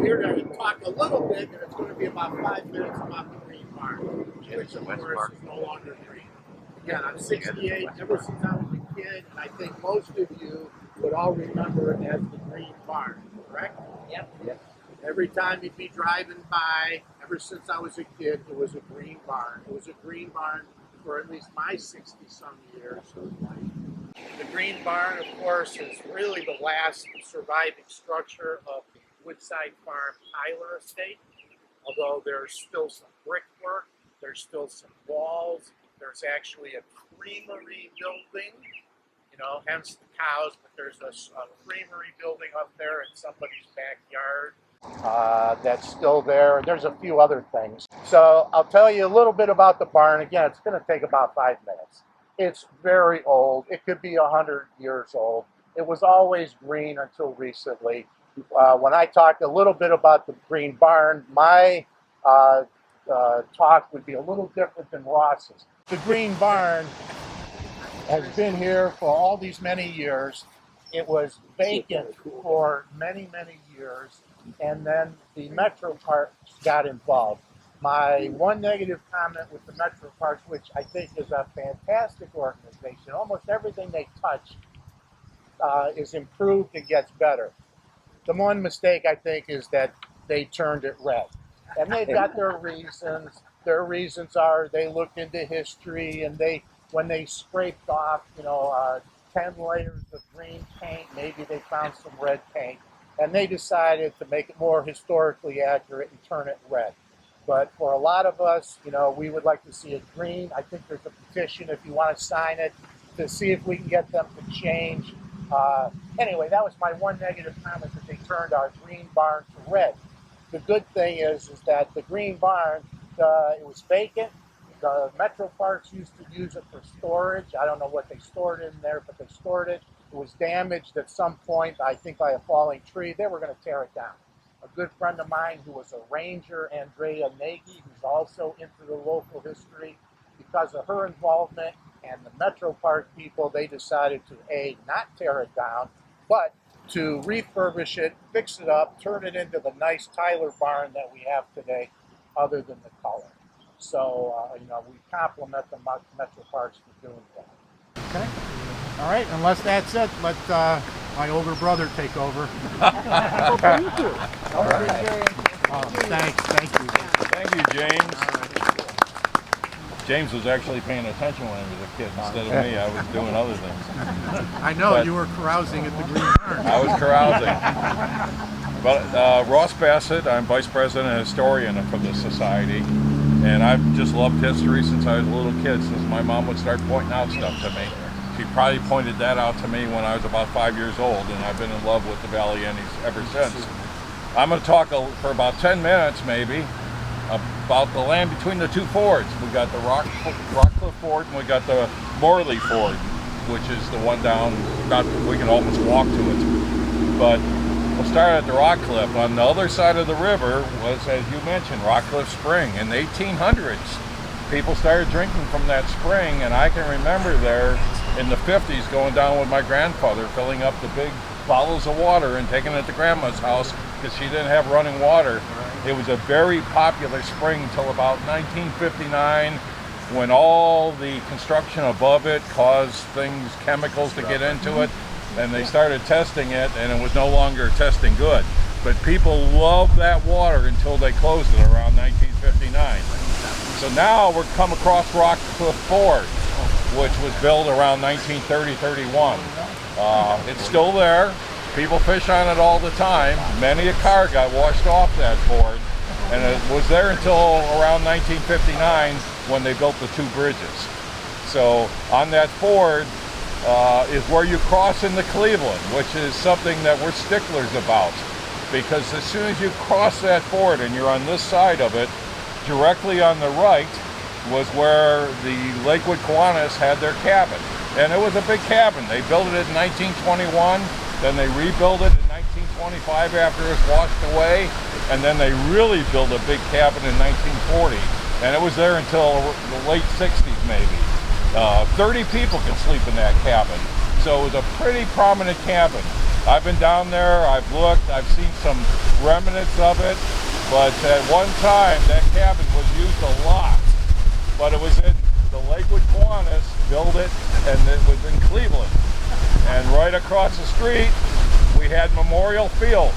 here to talk a little bit, and it's going to be about 5 minutes about the green barn, which of course is no longer green. Again, I'm 68, ever since I was a kid, and I think most of you would all remember it as the green barn, correct? Yep. Every time you'd be driving by, ever since I was a kid, it was a green barn. It was a green barn for at least my 60-some years of life. The green barn, of course, is really the last surviving structure of the Woodside Farm Tyler estate. Although there's still some brickwork, there's still some walls, there's actually a creamery building, hence the cows, but there's a creamery building up there in somebody's backyard. That's still there. There's a few other things. So I'll tell you a little bit about the barn. Again, it's going to take about 5 minutes. It's very old. It could be 100 years old. It was always green until recently. When I talk a little bit about the green barn, my talk would be a little different than Ross's. The green barn has been here for all these many years. It was vacant for many, many years, and then the Metro Parks got involved. My one negative comment with the Metro Parks, which I think is a fantastic organization, almost everything they touch is improved and gets better. The one mistake, I think, is that they turned it red. And they've got their reasons. Their reasons are they looked into history, and when they scraped off, 10 layers of green paint, maybe they found some red paint, and they decided to make it more historically accurate and turn it red. But for a lot of us, we would like to see it green. I think there's a petition, if you want to sign it, to see if we can get them to change. Anyway, that was my one negative comment, that they turned our green barn to red. The good thing is that the green barn, it was vacant. The Metro Parks used to use it for storage. I don't know what they stored in there, but they stored it. It was damaged at some point, I think by a falling tree. They were going to tear it down. A good friend of mine who was a ranger, Andrea Nagy, who's also into the local history, because of her involvement and the Metro Park people, they decided to, not tear it down, but to refurbish it, fix it up, turn it into the nice Tyler barn that we have today, other than the color. So, we compliment the Metro Parks for doing that. Okay. All right. Unless that's it, let my older brother take over. Thank you. All right. Thanks. Thank you. Thank you, James. James was actually paying attention when he was a kid instead of me. I was doing other things. I know, but you were carousing at the Green Barn. I was carousing. But Ross Bassett, I'm vice president and historian for the society. And I've just loved history since I was a little kid, since my mom would start pointing out stuff to me. She probably pointed that out to me when I was about 5 years old, and I've been in love with the Valley Endies ever since. I'm going to talk for about 10 minutes, maybe, about the land between the two fords. We got the Rockcliffe Ford, and we got the Morley Ford, which is the one down, we can almost walk to it. But we'll start at the Rockcliffe. On the other side of the river was, as you mentioned, Rockcliffe Spring. In the 1800s, people started drinking from that spring, and I can remember there in the 50s going down with my grandfather, filling up the big bottles of water and taking it to Grandma's house because she didn't have running water. It was a very popular spring until about 1959, when all the construction above it caused chemicals to get into it, and they started testing it, and it was no longer testing good. But people loved that water until they closed it around 1959. So now we're come across Rockcliffe Ford, which was built around 1930-31. It's still there. People fish on it all the time. Many a car got washed off that Ford, and it was there until around 1959 when they built the two bridges. So on that Ford is where you cross into Cleveland, which is something that we're sticklers about, because as soon as you cross that Ford and you're on this side of it, directly on the right was where the Lakewood Kiwanis had their cabin. And it was a big cabin. They built it in 1921, then they rebuilt it in 1925 after it was washed away, and then they really built a big cabin in 1940. And it was there until the late 60s maybe. 30 people could sleep in that cabin. So it was a pretty prominent cabin. I've been down there, I've looked, I've seen some remnants of it, but at one time that cabin was used a lot. But it was in the Lakewood Kiwanis built it, and it was in Cleveland. And right across the street, we had Memorial Field.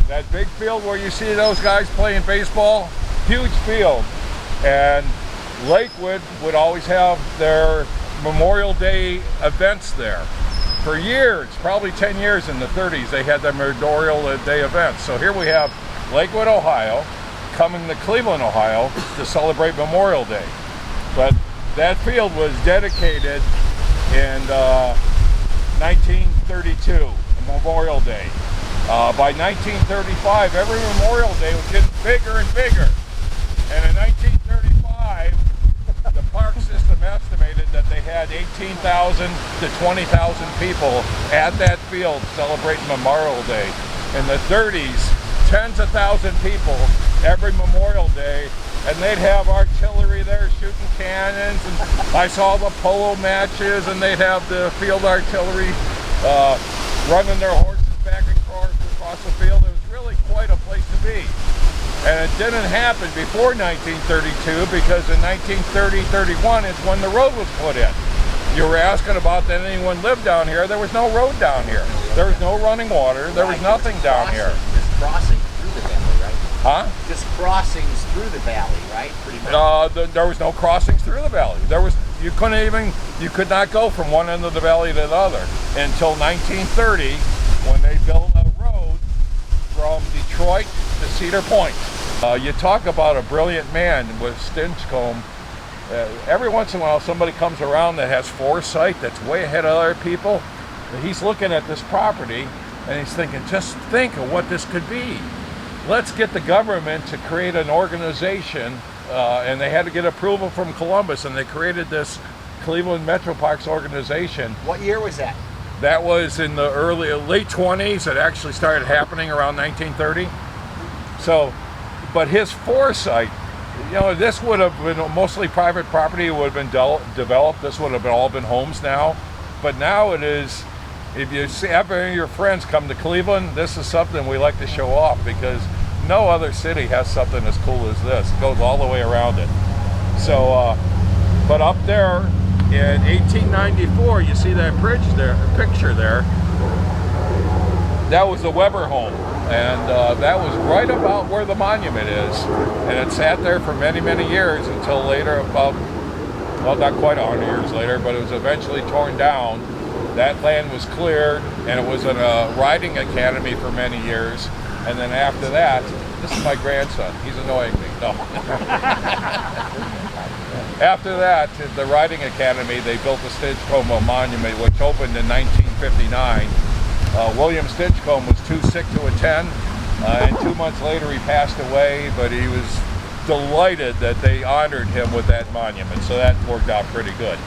That big field where you see those guys playing baseball, huge field. And Lakewood would always have their Memorial Day events there. For years, probably 10 years in the 30s, they had their Memorial Day events. So here we have Lakewood, Ohio, coming to Cleveland, Ohio to celebrate Memorial Day. But that field was dedicated in 1932, Memorial Day. By 1935, every Memorial Day was getting bigger and bigger. And in 1935, the park system estimated that they had 18,000 to 20,000 people at that field celebrating Memorial Day. In the 30s, tens of thousands of people every Memorial Day, and they'd have artillery there shooting cannons, and I saw the polo matches, and they'd have the field artillery running their horses back and forth across the field. It was really quite a place to be. And it didn't happen before 1932, because in 1930-31 is when the road was put in. You were asking about that anyone lived down here. There was no road down here. There was no running water. There was nothing down here. Just crossing through the valley, right? Huh? Just crossings through the valley, right? Pretty much. There was no crossings through the valley. You could not go from one end of the valley to the other until 1930, when they built a road from Detroit to Cedar Point. You talk about a brilliant man with Stinchcomb. Every once in a while somebody comes around that has foresight, that's way ahead of other people. He's looking at this property and he's thinking, just think of what this could be. Let's get the government to create an organization, and they had to get approval from Columbus, and they created this Cleveland Metro Parks organization. What year was that? That was in the late 20s. It actually started happening around 1930. So, but his foresight, this would have been mostly private property. It would have been developed. This would have all been homes now. But now it is, if you see any of your friends come to Cleveland, this is something we like to show off, because no other city has something as cool as this. It goes all the way around it. So, but up there in 1894, you see that bridge there, picture there. That was the Weber home. And that was right about where the monument is. And it sat there for many, many years until later, about, well, not quite 100 years later, but it was eventually torn down. That land was cleared, and it was in a riding academy for many years. And then after that, this is my grandson. He's annoying me. No. After that, the riding academy, they built the Stinchcomb Monument, which opened in 1959. William Stinchcomb was too sick to attend, and 2 months later he passed away, but he was delighted that they honored him with that monument, so that worked out pretty good.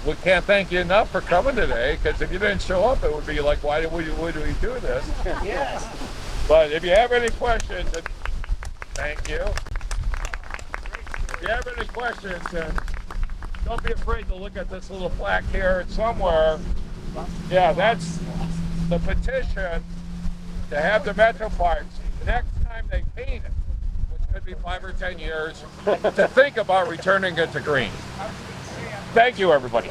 We can't thank you enough for coming today, because if you didn't show up, it would be like, why would we do this? Yes. But if you have any questions, thank you. If you have any questions, then don't be afraid to look at this little plaque here. It's somewhere. Yeah, that's the petition to have the Metro Parks, the next time they paint it, which could be 5 or 10 years, to think about returning it to green. Thank you, everybody.